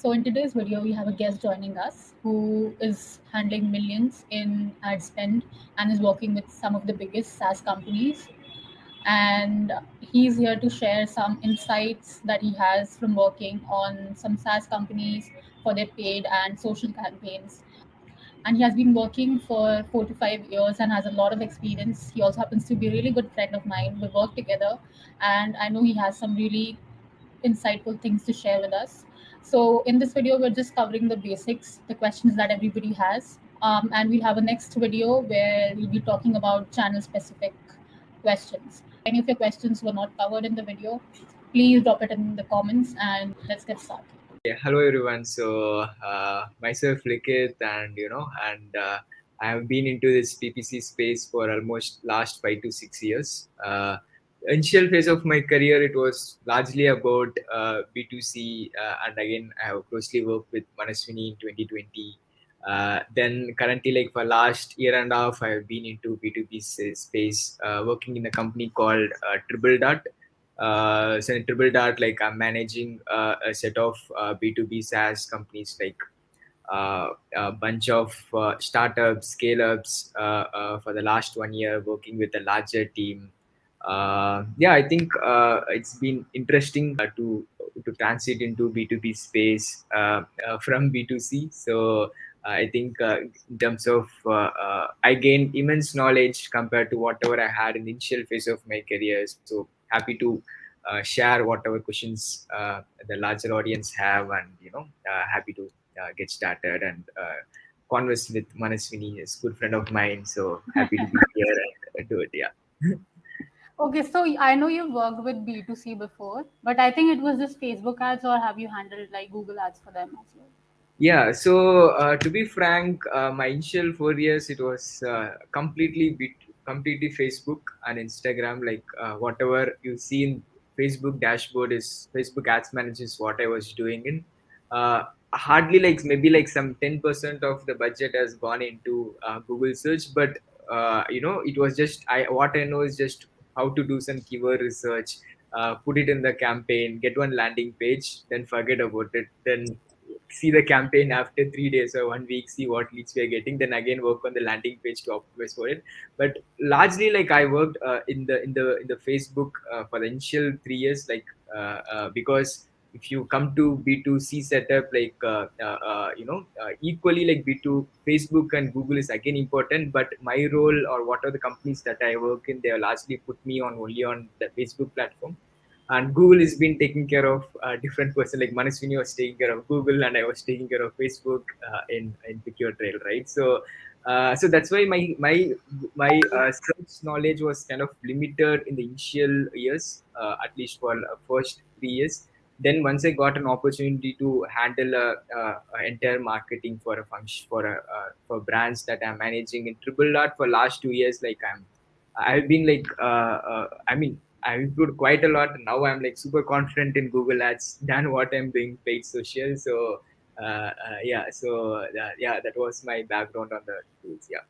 So in today's video, we have a guest joining us who is handling millions in ad spend and is working with some of the biggest SaaS companies. And he's here to share some insights that he has from working on some SaaS companies for their paid and social campaigns. And he has been working for 4 to 5 years and has a lot of experience. He also happens to be a really good friend of mine. We work together, and I know he has some really insightful things to share with us. So, in this video, we're just covering the basics, the questions that everybody has. And we'll have a next video where we'll be talking about channel specific questions. Any of your questions were not covered in the video, please drop it in the comments and let's get started. Yeah, hello everyone. So myself Likith, and I have been into this PPC space for almost last 5 to 6 years. Initial phase of my career, it was largely about B2C, and again I have closely worked with Manaswini in 2020. Then currently, like for last year and a half, I have been into B2B space, working in a company called Triple Dot. So in Triple Dart, like I'm managing a set of B2B SaaS companies, like a bunch of startups, scale-ups for the last 1 year, working with a larger team. Yeah, I think it's been interesting to transit into B2B space from B2C. So I think in terms of I gained immense knowledge compared to whatever I had in the initial phase of my career. So happy to share whatever questions the larger audience have, and happy to get started and converse with Manaswini, is a good friend of mine. So happy to be here and do it. Yeah. Okay, so I know you've worked with B2C before, but I think it was just Facebook ads, or have you handled like Google ads for them as well? Yeah, so to be frank, my initial 4 years it was completely Facebook and Instagram. Like whatever you see in Facebook dashboard is Facebook Ads Manager is what I was doing in. Hardly like maybe like some 10% of the budget has gone into Google search, but it was just what I know is just how to do some keyword research, put it in the campaign, get one landing page, then forget about it, then see the campaign after 3 days or 1 week, see what leads we are getting, then again work on the landing page to optimize for it. But largely, like I worked in the Facebook for the initial 3 years, like because if you come to B2C setup, like equally like B2 Facebook and Google is again important, but my role or what are the companies that I work in, they have largely put me on only on the Facebook platform, and Google has been taking care of different person. Like Manaswini was taking care of Google, and I was taking care of Facebook in Picure Trail, right? So that's why my search knowledge was kind of limited in the initial years, at least for first 3 years. Then once I got an opportunity to handle a entire marketing for a function for brands that I'm managing in Triple Dot for last 2 years, like I've been like I mean I've improved quite a lot. Now I'm like super confident in Google Ads than what I'm doing paid social. So yeah, so yeah, that was my background on the tools. Yeah.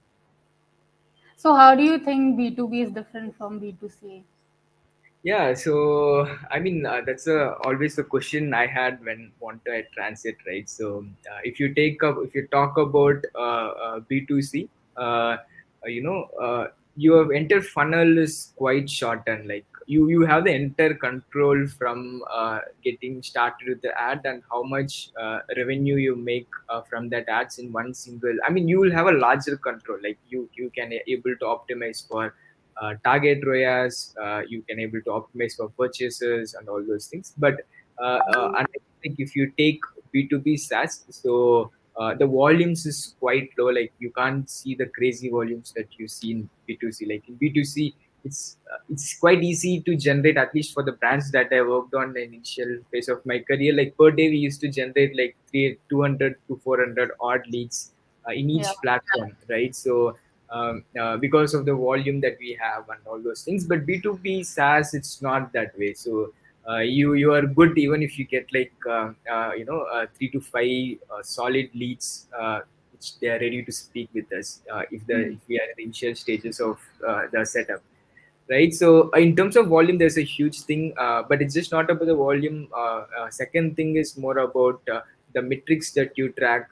So, how do you think B2B is different from B2C? Yeah, so I mean that's always a question I had when want to transit, right? So if you talk about B2C, your entire funnel is quite shortened. Like you have the entire control from getting started with the ad and how much revenue you make from that ads in one single. I mean, you will have a larger control. Like you can able to optimize for target ROAS, you can able to optimize for purchases and all those things. But and I think if you take B2B SaaS, so the volumes is quite low. Like you can't see the crazy volumes that you see in B2C. Like in B2C, it's quite easy to generate, at least for the brands that I worked on in the initial phase of my career. Like per day, we used to generate like 200 to 400 odd leads in Yeah. each platform, right? So because of the volume that we have and all those things. But B2B SaaS, it's not that way. So you are good even if you get like 3 to 5 solid leads, which they are ready to speak with us if we are in the initial stages of the setup, right? So in terms of volume, there's a huge thing, but it's just not about the volume. Second thing is more about the metrics that you track,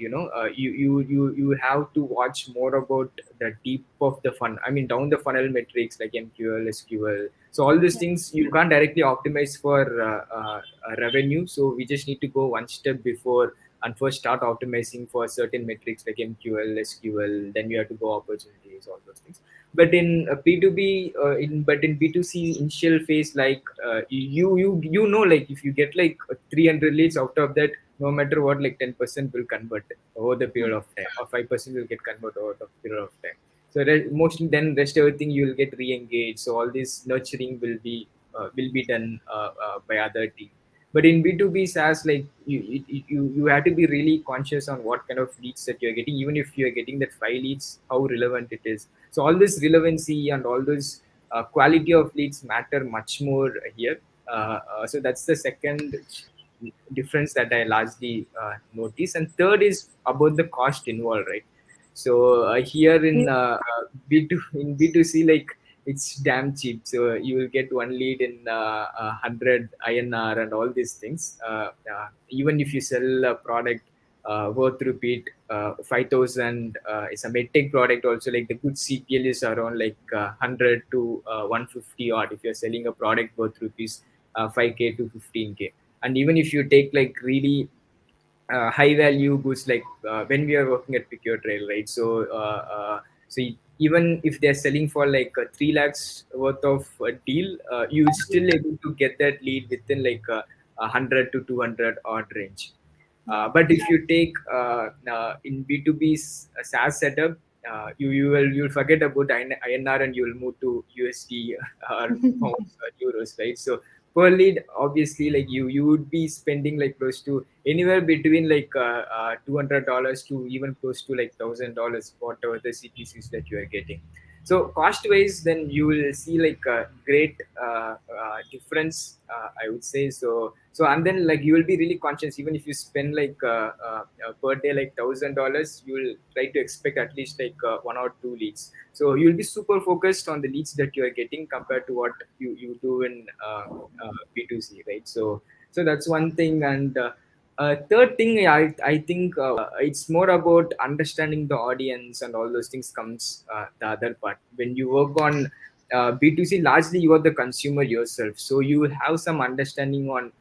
you have to watch more about the deep of the funnel. I mean, down the funnel metrics like MQL, SQL. So all these Yeah. things you can't directly optimize for revenue. So we just need to go one step before and first start optimizing for certain metrics like MQL, SQL. Then you have to go opportunities, all those things. But in B2B, in B2C initial phase, like like if you get like 300 leads, out of that, no matter what, like 10% will convert over the period of time, or 5% will get convert over the period of time. So mostly then rest everything you will get re-engaged. So all this nurturing will be done by other team. But in B2B SaaS, like you have to be really conscious on what kind of leads that you're getting. Even if you're getting that 5 leads, how relevant it is. So all this relevancy and all this quality of leads matter much more here. So that's the second difference that I largely notice. And third is about the cost involved, right? So here in B2C, like it's damn cheap. So you will get one lead in 100 INR and all these things. Even if you sell a product worth repeat 5,000, it's a medtech product also, like the good CPL is around like 100 to 150 odd if you're selling a product worth rupees 5K to 15K. And even if you take like really high value goods, like when we are working at Pick Your Trail, right? So even if they're selling for like 3 lakhs worth of a deal, you still able to get that lead within like 100 to 200 odd range. Yeah. But if you take in B2B SaaS setup, you'll forget about INR and you'll move to USD or pounds or euros, right? So per lead, obviously, like you would be spending like close to anywhere between like $200 to even close to like $1,000, whatever the CPCs that you are getting. So cost wise, then you will see like a great difference, I would say. So and then like you will be really conscious. Even if you spend like per day like $1,000, you will try to expect at least like 1 or 2 leads. So you'll be super focused on the leads that you are getting compared to what you do in B2C, right? So that's one thing. And third thing, I think it's more about understanding the audience and all those things comes the other part. When you work on B2C, largely you are the consumer yourself. So you will have some understanding on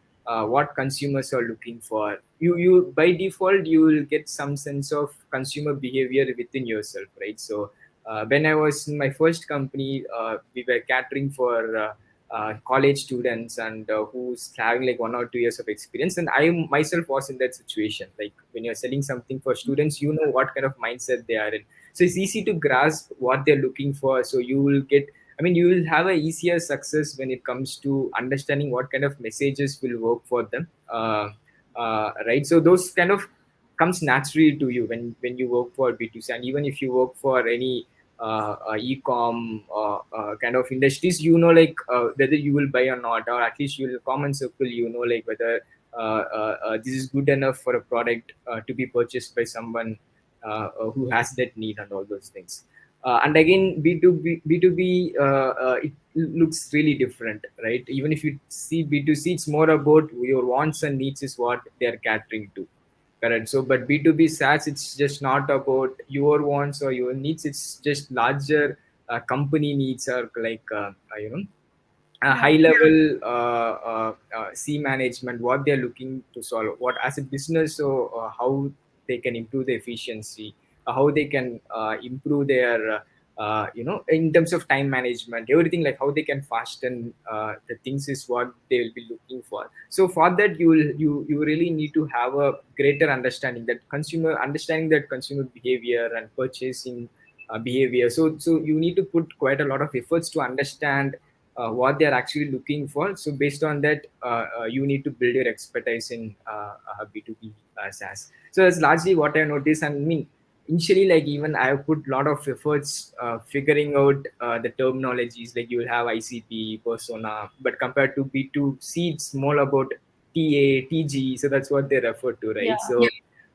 what consumers are looking for. You by default, you will get some sense of consumer behavior within yourself, right? So when I was in my first company, we were catering for college students and who's having like 1 or 2 years of experience, and I myself was in that situation. Like when you're selling something for students, you know what kind of mindset they are in, so it's easy to grasp what they're looking for. So you will get, I mean, you will have a easier success when it comes to understanding what kind of messages will work for them, right? So those kind of comes naturally to you when you work for B2C. And even if you work for any e-com kind of industries, you know, like whether you will buy or not, or at least you will common circle, you know, like whether this is good enough for a product to be purchased by someone who has that need and all those things. And again, B2B, it looks really different, right? Even if you see B2C, it's more about your wants and needs is what they're catering to. Correct. So, but B2B SaaS, it's just not about your wants or your needs. It's just larger company needs, or like, high Yeah. level C management, what they're looking to solve, what as a business, so how they can improve the efficiency, how they can improve their in terms of time management, everything, like how they can fasten the things is what they will be looking for. So for that, you really need to have a greater understanding that consumer behavior and purchasing behavior. So you need to put quite a lot of efforts to understand what they are actually looking for. So based on that, you need to build your expertise in B2B SaaS. So that's largely what I noticed. And I mean, initially, like even I have put a lot of efforts figuring out the terminologies. Like you will have ICP, persona, but compared to B2C, it's more about TA, TG. So that's what they refer to, right?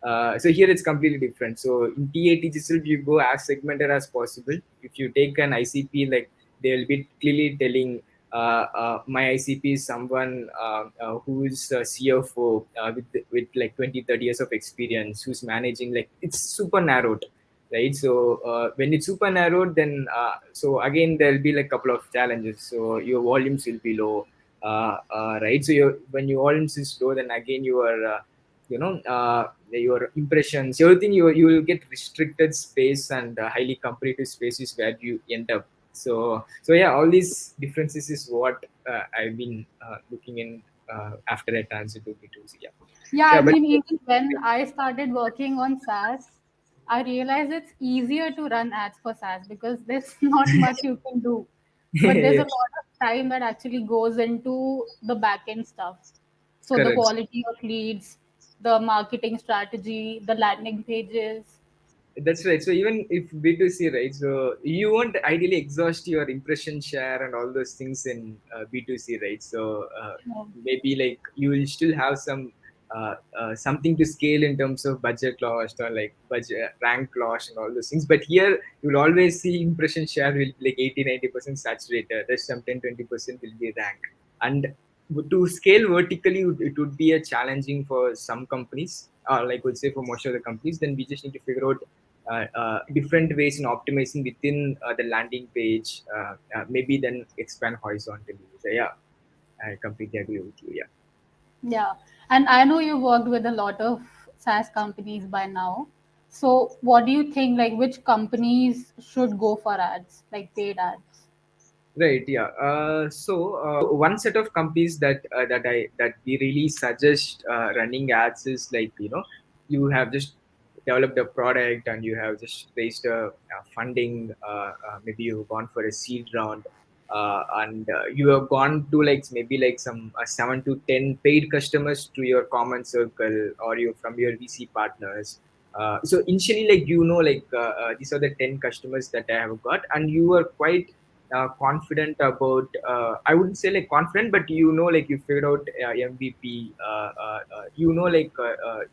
Yeah. So here it's completely different. So in TATG itself, you go as segmented as possible. If you take an ICP, like they'll be clearly telling my ICP is someone who is a CFO with like 20, 30 years of experience, who's managing, like it's super narrowed, right? So when it's super narrowed, then so again there'll be like a couple of challenges. So your volumes will be low, right? So when your volumes is low, then again your impressions, everything, you will get restricted space, and highly competitive space is where you end up. So yeah, all these differences is what I've been looking in after I transit to B2C. Yeah, Yeah, yeah, I but mean, even when I started working on SaaS, I realized it's easier to run ads for SaaS because there's not much you can do. But there's yeah, a lot of time that actually goes into the back end stuff. So the correct. quality of leads, the marketing strategy, the landing pages. That's right. So even if B2C, right? So you won't ideally exhaust your impression share and all those things in B2C, right? So maybe like you will still have some something to scale in terms of budget loss or like budget rank loss and all those things. But here you'll always see impression share will be like 80-90% saturated. There's some 10-20% will be rank. And to scale vertically, it would be a challenging for some companies, or like would say for most of the companies. Then we just need to figure out different ways in optimizing within the landing page, maybe then expand horizontally. So yeah, I completely agree with you. Yeah. Yeah. And I know you've worked with a lot of SaaS companies by now. So what do you think, like which companies should go for ads, like paid ads? Right. Yeah. So one set of companies that we really suggest running ads is like, you have just developed a product and you have just raised a funding. Maybe you've gone for a seed round, and you have gone to like maybe like some 7 to 10 paid customers to your common circle, or you from your VC partners. So initially, like these are the 10 customers that I have got, and you are quite confident about, I wouldn't say like confident, but like you figured out MVP,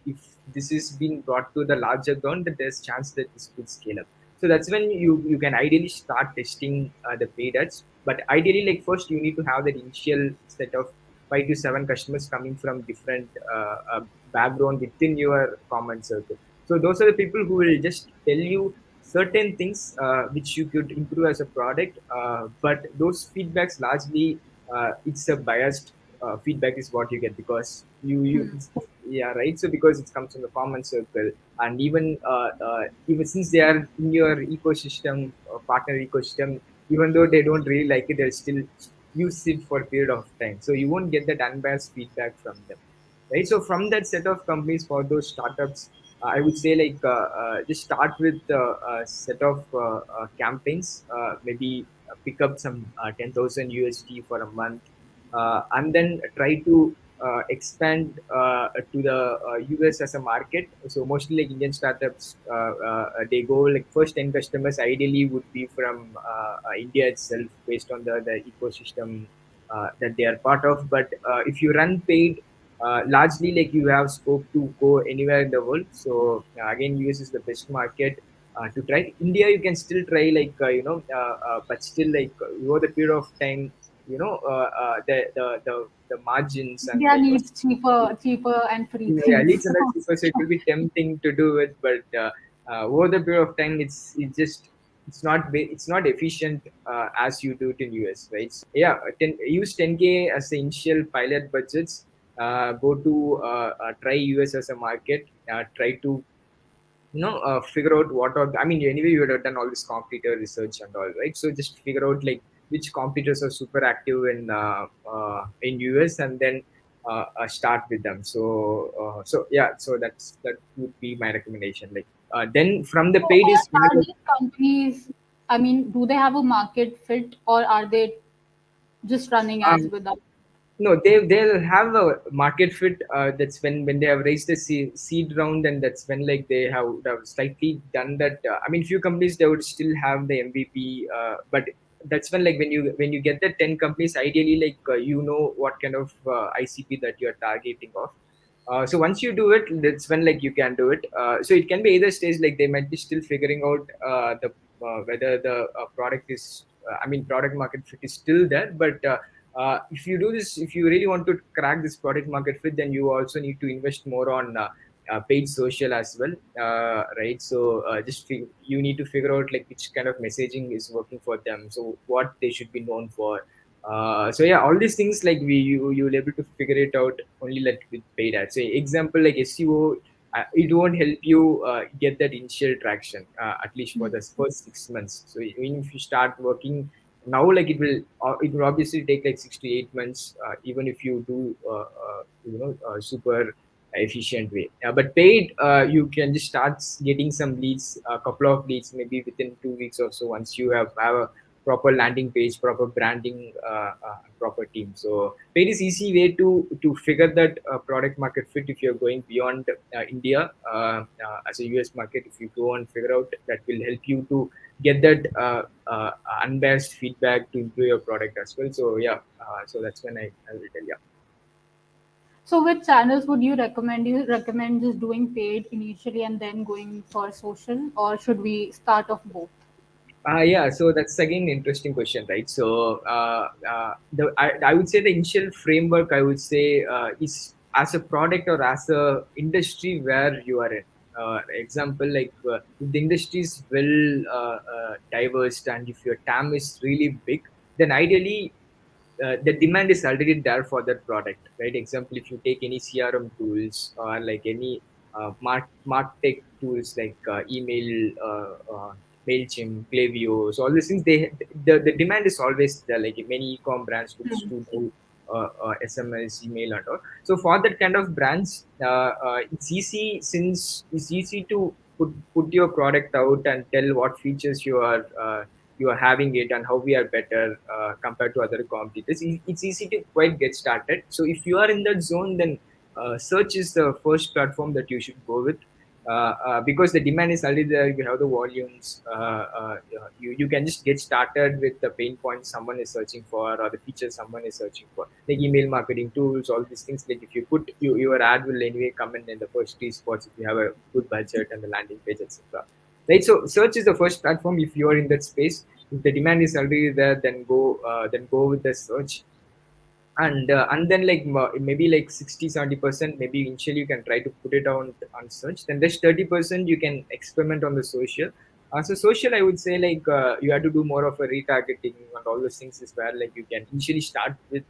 if this is being brought to the larger ground, that there's chance that this could scale up. So that's when you can ideally start testing the paid ads. But ideally, like first you need to have that initial set of 5 to 7 customers coming from different background within your common circle. So those are the people who will just tell you certain things which you could improve as a product, but those feedbacks largely, it's a biased feedback is what you get, because yeah, right. So because it comes from the common circle, and even since they are in your ecosystem, partner ecosystem, even though they don't really like it, they'll still use it for a period of time, so you won't get that unbiased feedback from them, right? So from that set of companies, for those startups, I would say like just start with a set of campaigns, maybe pick up some 10,000 USD for a month, and then try to expand to the US as a market. So mostly like Indian startups, they go like first 10 customers ideally would be from India itself, based on the ecosystem that they are part of. But if you run paid, largely like you have scope to go anywhere in the world. So again, US is the best market to try. India you can still try, like but still like over the period of time, the margins and India needs cheaper and free yeah, things. leads and that's because it will be tempting to do it, but over the period of time, it's not efficient as you do it in US, right? So, yeah, use 10K as the initial pilot budgets. Go to try US as a market. Try to figure out what are I mean, anyway you would have done all this competitor research and all, right? So just figure out like which competitors are super active in US, and then start with them. So yeah, so that would be my recommendation. Like then from the So paid is are these companies, I mean, do they have a market fit or are they just running ads um, without? no, they'll have a market fit. That's when they have raised the seed round, and that's when like they have slightly done that. I mean, few companies they would still have the MVP, but that's when like when you get the 10 companies, ideally like what kind of ICP that you're targeting of. So once you do it, that's when like you can do it. So it can be either stage, like they might be still figuring out the whether the product is I mean, product market fit is still there, but if you do this, if you really want to crack this product market fit, then you also need to invest more on paid social as well, right? So you need to figure out like which kind of messaging is working for them, so what they should be known for. So yeah, all these things like you'll able to figure it out only like with paid ads. So example like SEO, it won't help you get that initial traction, at least for the first 6 months. So even if you start working now, like it will obviously take like 6 to 8 months, even if you do super efficient way. But paid, you can just start getting some leads, a couple of leads, maybe within 2 weeks or so, once you have a proper landing page, proper branding, proper team. So paid is easy way to figure that product market fit if you're going beyond India, as a US market. If you go and figure out, that will help you to get that unbiased feedback to improve your product as well. So yeah, so that's when I will tell you. So, which channels would you recommend? You recommend just doing paid initially and then going for social, or should we start off both? Yeah, so that's again interesting question, right? So I would say the initial framework, I would say, is as a product or as a industry where you are in. Example, like if the industry is well diverse, and if your TAM is really big, then ideally the demand is already there for that product, right? Example, if you take any CRM tools or like any martech tools like email, Mailchimp, Klaviyo, so all these things, the demand is always there. Like many e-com brands looks Hmm. to do SMS, email, and all. So for that kind of brands, it's easy, since it's easy to put your product out and tell what features you are having it and how we are better compared to other competitors. It's easy to quite get started. So if you are in that zone, then search is the first platform that you should go with, because the demand is already there. You have the volumes. You can just get started with the pain points someone is searching for, or the features someone is searching for, like email marketing tools, all these things. Like if you put your ad will anyway come in the first three spots if you have a good budget and the landing page, etc. Right. So search is the first platform if you are in that space. If the demand is already there, then go with the search. And then like maybe like 60-70%, maybe initially you can try to put it on search, then there's 30% you can experiment on the social. So social, I would say, like you have to do more of a retargeting and all those things, is where like you can initially start with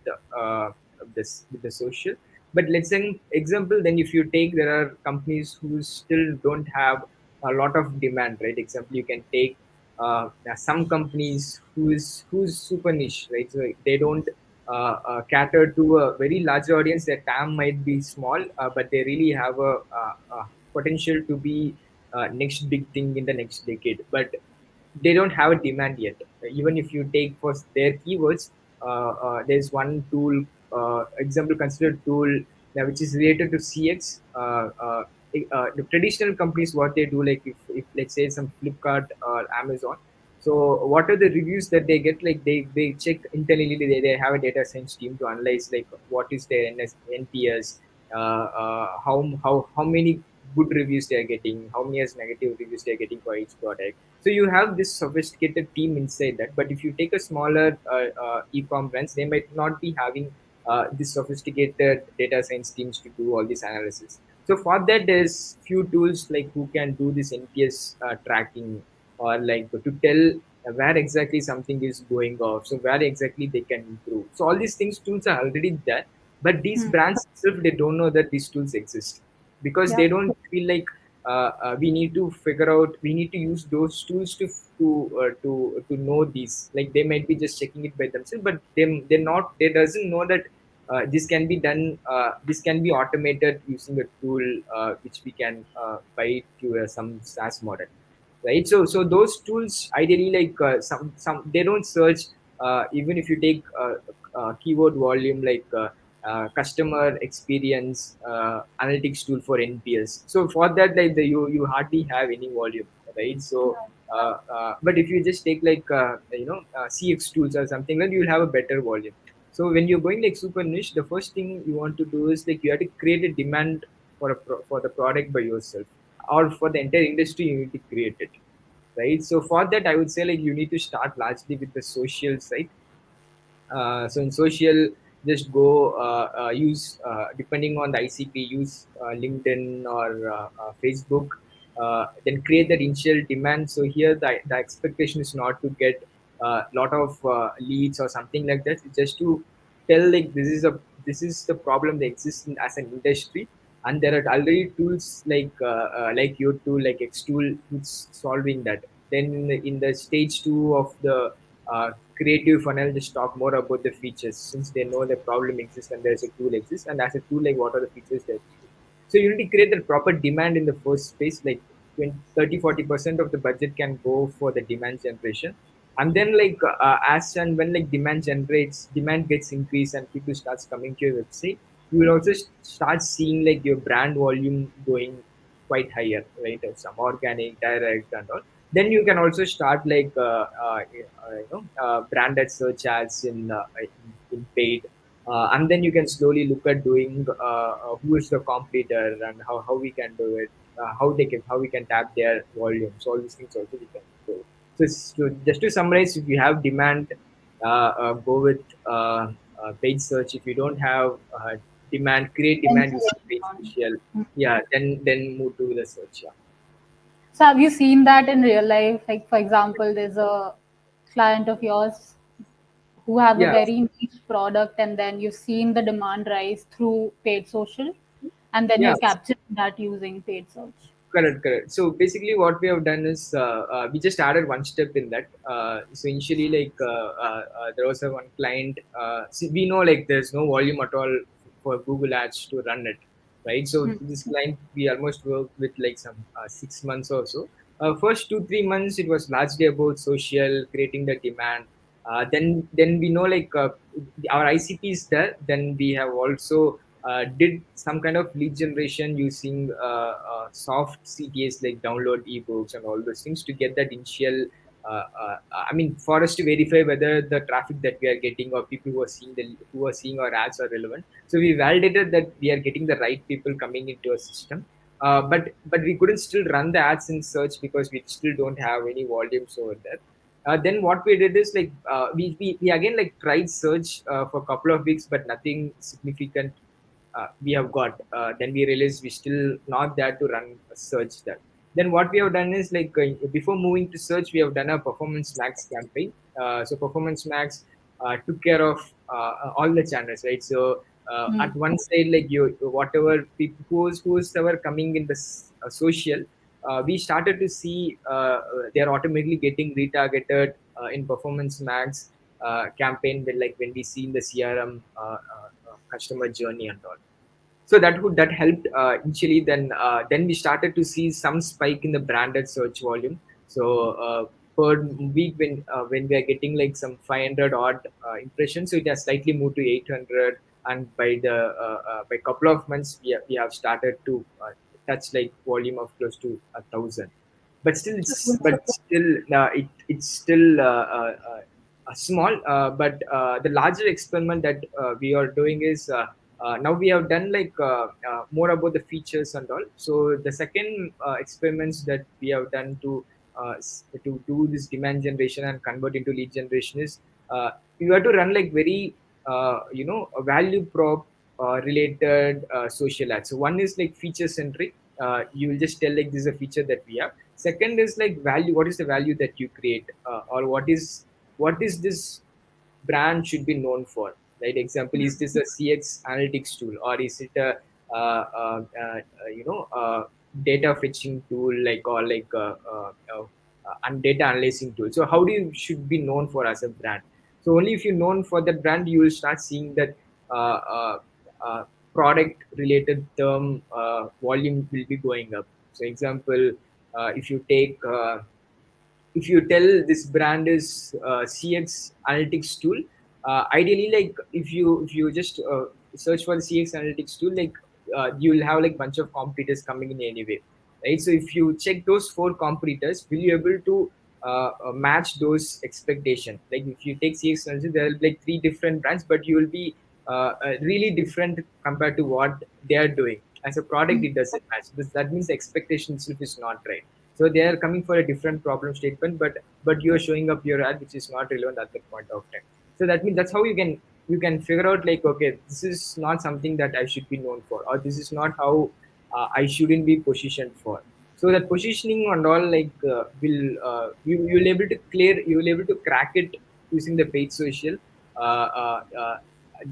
this with the social. But let's say example, then if you take, there are companies who still don't have a lot of demand, right? Example, you can take some companies who's super niche, right? So they don't cater to a very large audience. Their TAM might be small, but they really have a potential to be next big thing in the next decade. But they don't have a demand yet. Even if you take for their keywords, there's one tool, example considered tool, which is related to CX. The traditional companies, what they do, like if let's say some Flipkart or Amazon, so what are the reviews that they get? Like they check internally, they have a data science team to analyze like what is their NPS, how many good reviews they are getting, how many as negative reviews they are getting for each product. So you have this sophisticated team inside that. But if you take a smaller e-com brands, they might not be having this sophisticated data science teams to do all this analysis. So for that, there's few tools like who can do this NPS tracking, or like to tell where exactly something is going off, so where exactly they can improve. So all these things, tools are already there, but these Hmm. brands itself, they don't know that these tools exist, because Yeah. they don't feel like we need to figure out, we need to use those tools to know these. Like they might be just checking it by themselves, but they're not, they doesn't know that this can be done, this can be automated using a tool which we can buy to some SaaS model, right? So those tools ideally, like some they don't search. Even if you take keyword volume, like customer experience analytics tool for NPS, so for that, like you hardly have any volume, right? So but if you just take like CX tools or something, then you'll have a better volume. So when you're going like super niche, the first thing you want to do is like you have to create a demand for for the product by yourself, or for the entire industry you need to create it. right? So for that, I would say like you need to start largely with the social side. So in social, just go use depending on the ICP, use LinkedIn or Facebook. Then create that initial demand. So here the expectation is not to get a lot of leads or something like that. It's just to tell like this is the problem that exists as an industry, and there are already tools like your tool like Xtool who's solving that. Then in the stage two of the creative funnel, just talk more about the features since they know the problem exists and there's a tool exists, and as a tool like what are the features that exists. So you need to create the proper demand in the first space, like 20, 30-40% of the budget can go for the demand generation. And then as and when like demand gets increased and people starts coming to your website, you will also start seeing like your brand volume going quite higher, right? Some organic direct and all. Then you can also start branded search ads in paid, and then you can slowly look at doing who is the competitor and how we can do it, how we can tap their volumes. All these things also we can do. So just to summarize, if you have demand, go with paid search. If you don't have demand, create Then demand using search paid on. social. Yeah, then move to the search. Yeah. So have you seen that in real life? Like for example, there's a client of yours who have a Yeah. very niche product, and then you've seen the demand rise through paid social, and then Yeah. you're capturing that using paid search. Correct, correct. So basically, what we have done is we just added one step in that. So initially, there was a one client. See, we know like there's no volume at all for Google Ads to run it, right? So Hmm. this client we almost worked with like some 6 months or so. First 2-3 months, it was largely about social, creating the demand. Then we know our ICP is there. Then we have also did some kind of lead generation using soft CTAs like download ebooks and all those things to get that initial. I mean, for us to verify whether the traffic that we are getting or people who are seeing our ads are relevant. So we validated that we are getting the right people coming into a system. But we couldn't still run the ads in search because we still don't have any volumes over there. Then what we did is we again like tried search for a couple of weeks, but nothing significant we have got. Then we realized we still not there to run a search there. Then what we have done is before moving to search, we have done a performance max campaign. So performance max took care of all the channels, right? So Hmm. at one side, like you whatever people who's ever coming in the social, we started to see they are automatically getting retargeted in performance max campaign when we see in the CRM customer journey and all. So that helped initially. Then we started to see some spike in the branded search volume. So per week, when we are getting like some 500 odd impressions, so it has slightly moved to 800. And by couple of months we have started to touch like volume of close to 1,000. But still it's but still it's still small. But the larger experiment that we are doing is now we have done more about the features and all. So the second experiments that we have done to do this demand generation and convert into lead generation is you have to run like very a value prop related social ads. So one is like feature centric. You will just tell like this is a feature that we have. Second is like value. What is the value that you create, or what is this brand should be known for, right? Example, is this a CX analytics tool, or is it a data fetching tool, and data analyzing tool? So how do you should be known for as a brand? So only if you're known for that brand, you will start seeing that uh, uh, uh, product related term volume will be going up. So example, if you take if you tell this brand is CX analytics tool, ideally, like if you just search for the CX analytics tool, you will have like bunch of competitors coming in anyway, right? So if you check those four competitors, will you able to match those expectation? Like if you take CX analytics, there will be like three different brands, but you will be really different compared to what they are doing as a product. It doesn't match. That means the expectation itself is not right. So they are coming for a different problem statement, but you're showing up your ad which is not relevant at that point of time. So that means that's how you can figure out like, okay, this is not something that I should be known for, or this is not how I shouldn't be positioned for. So that positioning and all like will you'll able to clear, you'll able to crack it using the paid social. uh, uh, uh,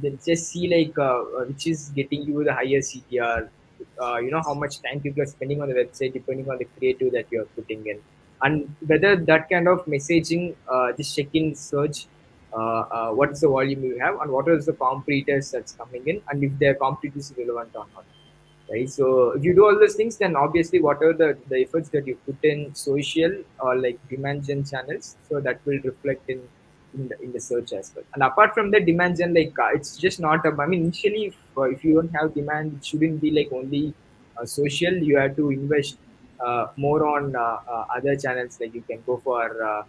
then just see like which is getting you the higher CTR. How much time people are spending on the website depending on the creative that you're putting in, and whether that kind of messaging, just check in search, what is the volume you have and what is the competitors that's coming in, and if their competitors is relevant or not, right? So if you do all those things, then obviously whatever the efforts that you put in social or like demand gen channels, so that will reflect in the search as well. And apart from the demand gen, like it's just not I mean, initially if you don't have demand, it shouldn't be like only social. You have to invest more on other channels, like you can go for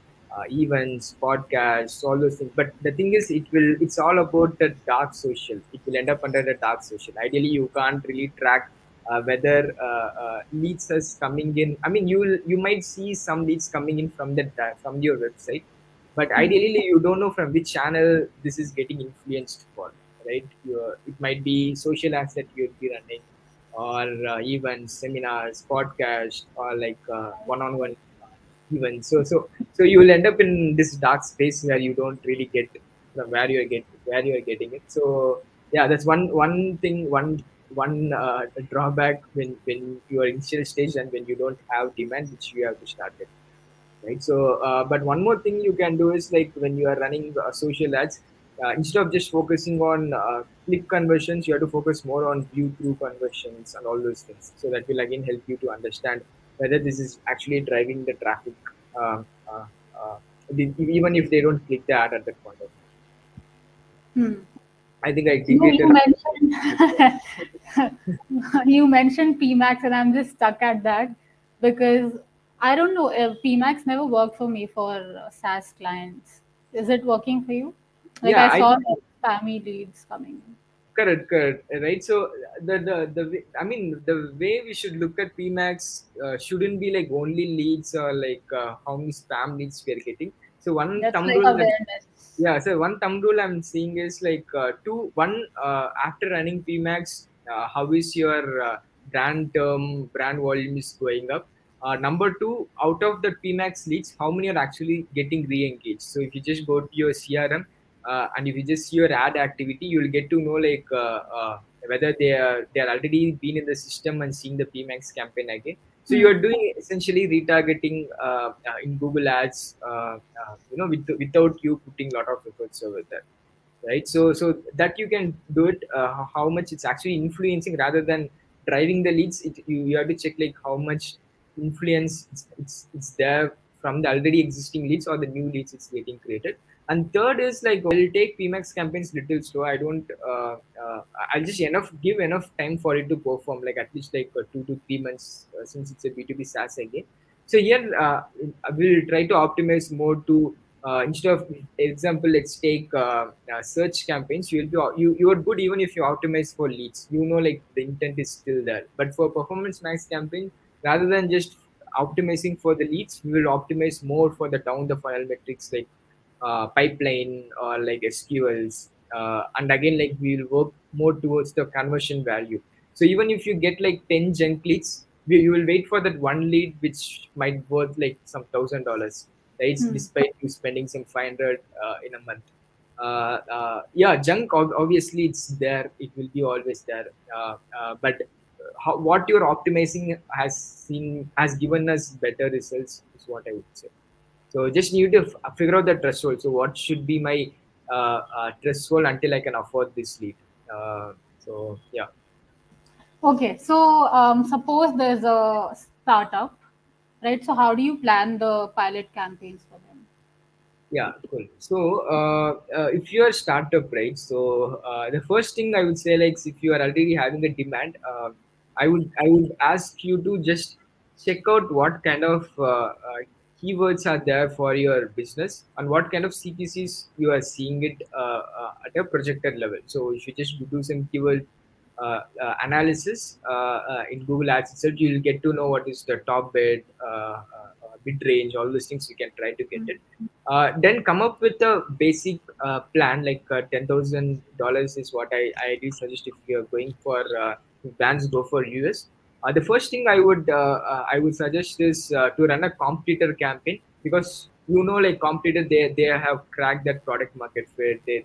events, podcasts, all those things. But the thing is, it's all about the dark social. It will end up under the dark social. Ideally, you can't really track whether leads is coming in. I mean, you might see some leads coming in from from your website, but ideally you don't know from which channel this is getting influenced for, right? It might be social ads that you'll be running, or events, seminars, podcasts, or like one-on-one events. So you will end up in this dark space where you don't really get from where you're getting it. So yeah, that's one thing, one drawback when you are initial stage and when you don't have demand, which you have to start it, right? So but one more thing you can do is like when you are running social ads, instead of just focusing on click conversions, you have to focus more on view through conversions and all those things. So that will again help you to understand whether this is actually driving the traffic, uh, uh, uh, even if they don't click the ad at that point of time. Hmm. I think I You deviated. mentioned you mentioned PMAX, and I'm just stuck at that because I don't know if PMAX never worked for me for SaaS clients. Is it working for you? Like Yeah, I I saw think the spammy leads coming in. correct, right? So I mean, the way we should look at PMAX shouldn't be like only leads or like how many spam leads we are getting. So one That's thumb like rule that awareness. yeah, so one thumb rule I'm seeing is like one after running PMAX, how is your brand volume is going up? Number two, out of the PMAX leads, how many are actually getting re-engaged? So if you just go to your CRM, and if you just see your ad activity, you'll get to know like whether they are already been in the system and seeing the PMAX campaign again. So you are Hmm. doing essentially retargeting in Google Ads, without you putting a lot of efforts over there, right? So that you can do it. How much it's actually influencing rather than driving the leads. You have to check like how much influence it's there from the already existing leads or the new leads it's getting created. And third is like I'll take PMAX campaigns little slow. I don't. I'll just give enough time for it to perform, like at least like 2 to 3 months, since it's a B2B SaaS again. So here I will try to optimize more to instead of example, let's take search campaigns. You are good even if you optimize for leads. You know, like the intent is still there. But for performance max campaign, rather than just optimizing for the leads, we will optimize more for the down the funnel metrics like pipeline or like SQLs. And again, like we'll work more towards the conversion value. So even if you get like 10 junk leads, you will wait for that one lead which might worth like some $1,000, right? Hmm. Despite you spending some 500 in a month. Yeah, junk obviously it's there. It will be always there. But what you're optimizing has given us better results is what I would say. So just need to figure out the threshold. So what should be my threshold until I can afford this lead? So yeah. Okay, so suppose there's a startup, right? So how do you plan the pilot campaigns for them? Yeah, cool. So, if you're a startup, right? So, the first thing I would say, like, if you are already having a demand, I would ask you to just check out what kind of keywords are there for your business and what kind of CPCs you are seeing it at a projected level. So, if you just do some keyword analysis in Google Ads itself, you'll get to know what is the top bid range, all those things. You can try to get it. Then come up with a basic plan, like $10,000 is what I do suggest if you're going for brands go for US. The first thing I would suggest is to run a competitor campaign, because like competitor, they have cracked that product market fit. They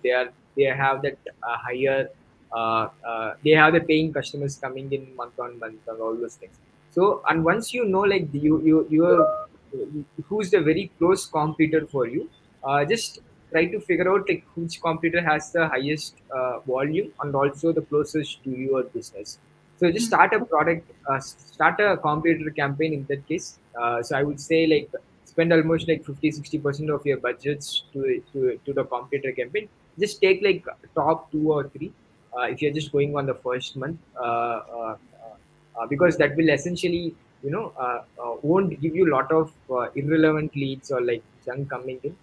have that higher they have the paying customers coming in month on month and all those things. So, and once you know, like you are who's the very close competitor for you, just try to figure out like which competitor has the highest volume and also the closest to your business. So just start a competitor campaign in that case. So I would say like spend almost like 50-60% of your budgets to the competitor campaign. Just take like top 2 or 3 if you're just going on the first month, because that will essentially won't give you a lot of irrelevant leads or like junk coming in,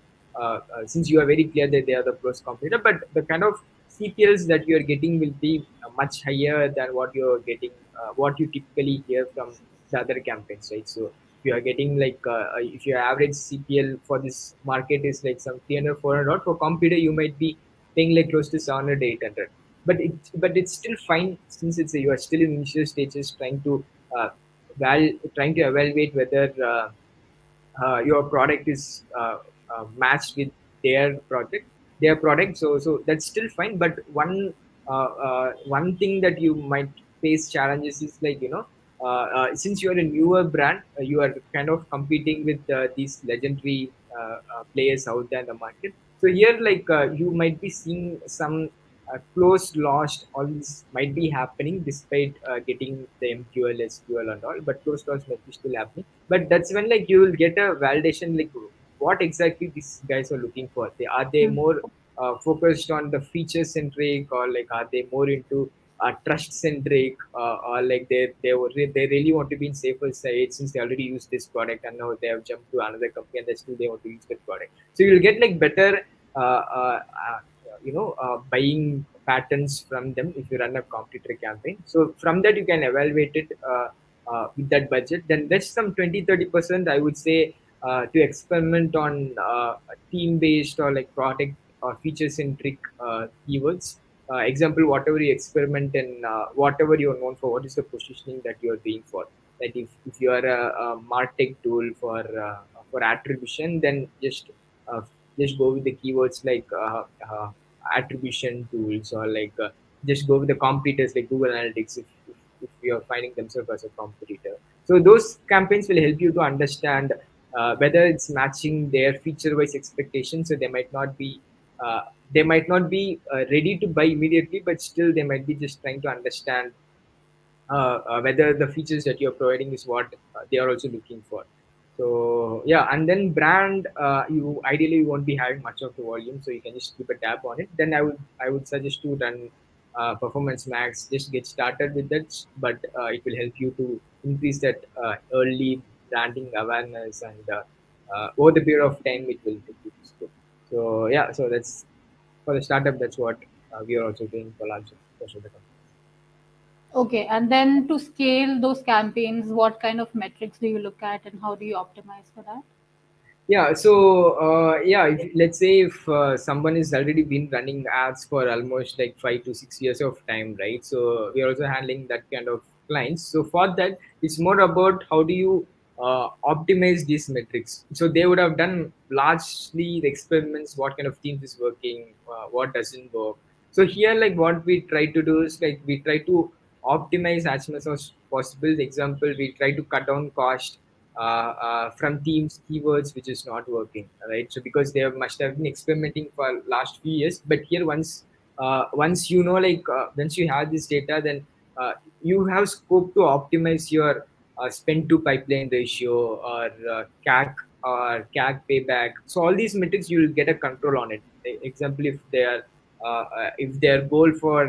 since you are very clear that they are the close competitor, but the kind of CPLs that you are getting will be much higher than what you're getting, what you typically hear from the other campaigns, right? So if you are getting like if your average CPL for this market is like some 300 400, for competitor you might be paying like close to 700 800. But it's still fine, since you are still in initial stages trying to uh, trying to evaluate whether your product is matched with their product. So that's still fine. But one thing that you might face challenges is like since you're a newer brand, you are kind of competing with these legendary players out there in the market. So here, like you might be seeing some close lost, all this might be happening despite getting the MQL, SQL and all, but close loss might be still happening. But that's when like you will get a validation, like what exactly these guys are looking for. Are they more focused on the feature centric, or like are they more into trust centric, or like they really want to be in safer side, since they already use this product and now they have jumped to another company and they still they want to use that product. So you'll get like better buying patterns from them if you run a competitor campaign. So from that you can evaluate it with that budget. Then that's some 20-30%, I would say, to experiment on team based or like product or feature centric keywords. Example, whatever you experiment in, whatever you're known for, what is the positioning that you're doing for. Like if you are a martech tool for attribution, then uh, just go with the keywords like attribution tools, or like just go with the competitors like Google Analytics, if you're finding themselves as a competitor. So those campaigns will help you to understand whether it's matching their feature-wise expectations. So uh, they might not be ready to buy immediately, but still they might be just trying to understand whether the features that you're providing is what they are also looking for. So yeah, and then brand, you ideally won't be having much of the volume, so you can just keep a tab on it. Then I would suggest to run performance max. Just get started with that, but it will help you to increase that early branding awareness, and over the period of time it will help you to scale. So yeah, so that's for the startup. That's what we are also doing for large most of the companies. Okay, and then to scale those campaigns, what kind of metrics do you look at and how do you optimize for that? Yeah, so yeah, let's say if someone has already been running ads for almost like 5 to 6 years of time, right? So we are also handling that kind of clients. So for that, it's more about how do you optimize these metrics. So they would have done largely the experiments, what kind of teams is working, what doesn't work. So here, like what we try to do is like we try to optimize as much as possible. The example, we try to cut down cost from teams keywords which is not working, right? So because they must have been experimenting for last few years, but here once once you have this data, then you have scope to optimize your spend to pipeline ratio, or CAC payback. So all these metrics you will get a control on it. Example, if their goal for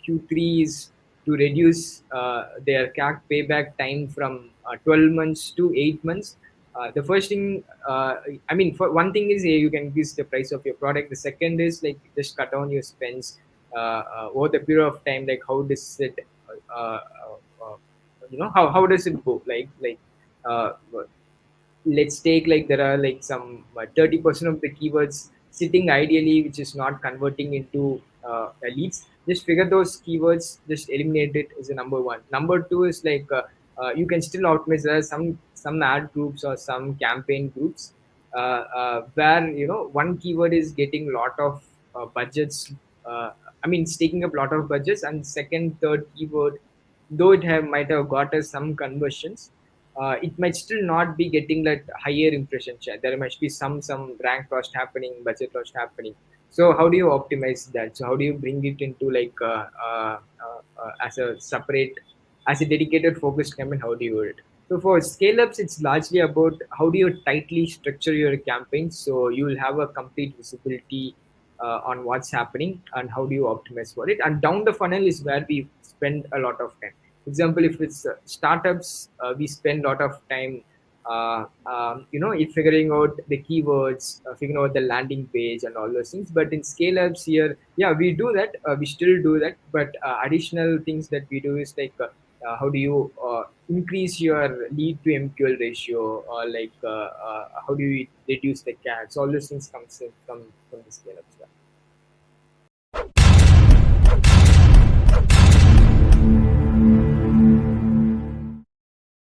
Q3 is to reduce their CAC payback time from 12 months to 8 months. The first thing, for one thing is, you can increase the price of your product. The second is like just cut down your spends. over the period of time, like how does it uh, uh, uh, how does it go, uh, let's take like there are like some 30% of the keywords sitting ideally which is not converting into leads. Just figure those keywords, just eliminate it is a number one. Number two is like you can still optimize. There are some ad groups or some campaign groups where one keyword is getting a lot of budgets. I mean, it's taking up a lot of budgets, and second, third keyword, though it might have got us some conversions, it might still not be getting that higher impression share. There must be some rank cost happening, budget cost happening. So how do you optimize that? So how do you bring it into like as a separate, as a dedicated focused campaign? How do you do it? So for scale ups, it's largely about how do you tightly structure your campaign so you will have a complete visibility on what's happening and how do you optimize for it. And down the funnel is where we spend a lot of time. Example, if it's startups, we spend a lot of time in figuring out the keywords, figuring out the landing page and all those things. But in scale ups here, yeah, we do that, we still do that, but additional things that we do is like how do you increase your lead to MQL ratio, or like how do you reduce the CACs? All those things comes in from the scale ups.